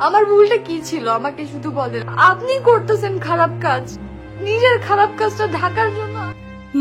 আমার ভুলটা কি ছিল আমাকে শুধু বলেন। আপনি করতেছেন খারাপ কাজ, নিজের খারাপ কাজটা ঢাকার জন্য।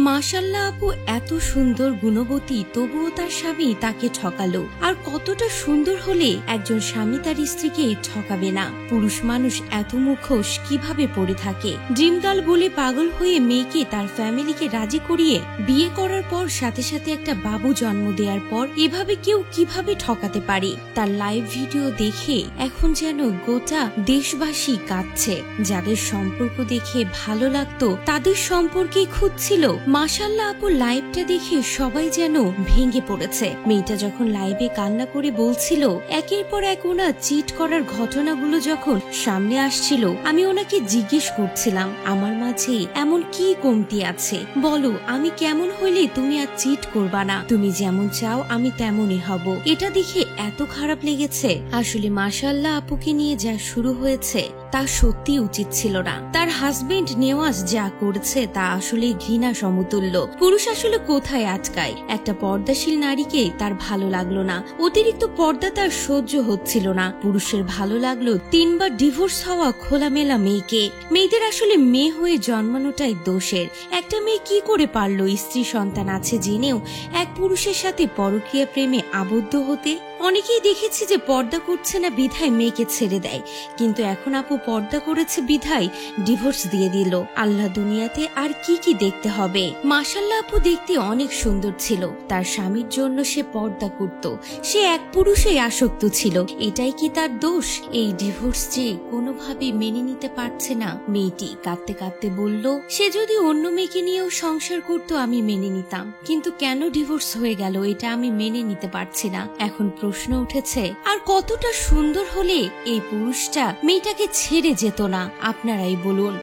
মাশাআল্লাহ আপু এত সুন্দর গুণবতী, তবুও তার স্বামী তাকে ঠকালো। আর কতটা সুন্দর হলে একজন স্বামী তার স্ত্রীকে ঠকাবে না। পুরুষ মানুষ এত মুখোশ কিভাবে পড়ে থাকে। ড্রিম গার্ল বলে পাগল হয়ে মেয়েকে তার ফ্যামিলিকে রাজি করিয়ে বিয়ে করার পর সাথে সাথে একটা বাবু জন্ম দেওয়ার পর এভাবে কেউ কিভাবে ঠকাতে পারে। তার লাইভ ভিডিও দেখে এখন যেন গোটা দেশবাসী কাঁদছে। যাদের সম্পর্ক দেখে ভালো লাগতো তাদের সম্পর্কেই খুঁজছিল। মাশাআল্লাহ আপু লাইভটা দেখে সবাই যেন ভেঙে পড়েছে। মেয়েটা যখন লাইভে কান্না করে বলছিল একের পর এক ওনা চিট করার ঘটনাগুলো যখন সামনে আসছিল, আমি ওনাকে জিজ্ঞেস করছিলাম আমার মাঝে এমন কি কমতি আছে, বলো আমি কেমন হইলে তুমি আর চিট করবা না, তুমি যেমন চাও আমি তেমনই হব। এটা দেখে এত খারাপ লেগেছে। আসলে মাশাআল্লাহ আপুকে নিয়ে যা শুরু হয়েছে তা সত্যি উচিত ছিল না। তার হাজবেন্ড নেওয়াজ যা করেছে তা আসলে ঘৃণা সমতুল্য। পুরুষ আসলে কোথায় আটকায়। একটা পর্দাশীল নারীকে তার ভালো লাগলো না, অতিরিক্ত পর্দা তার সহ্য হচ্ছিল না। পুরুষের ভালো লাগলো 3 বার ডিভোর্স হওয়া খোলামেলা মেয়েকে। মেয়েদের আসলে মেয়ে হয়ে জন্মানোটাই দোষের। একটা মেয়ে কি করে পারলো স্ত্রী সন্তান আছে জেনেও এক পুরুষের সাথে পরকীয়া প্রেমে আবদ্ধ হতে। অনেকেই দেখেছি যে পর্দা করছে না বিধায় মেয়েকে ছেড়ে দেয়, কিন্তু এখন আপু পর্দা করেছে বিধায় ডিভোর্স দিয়ে দিল। আল্লাহ দুনিয়াতে আর কি কি দেখতে হবে। মাশাআল্লাহ আপু দেখতে অনেক সুন্দর ছিল, তার স্বামীর জন্য সে পর্দা করত, সে এক পুরুষেই আসক্ত ছিল। এটাই কি তার দোষ? এই ডিভোর্স যে কোনোভাবে মেনে নিতে পারছে না। মেয়েটি কাঁদতে কাঁদতে বলল সে যদি অন্য মেয়েকে নিয়েও সংসার করত আমি মেনে নিতাম, কিন্তু কেন ডিভোর্স হয়ে গেল এটা আমি মেনে নিতে পারছি না। এখন প্রশ্ন উঠেছে আর কতটা সুন্দর হলে এই পুরুষটা মেয়েটাকে ছেড়ে যেত না, আপনারাই বলুন।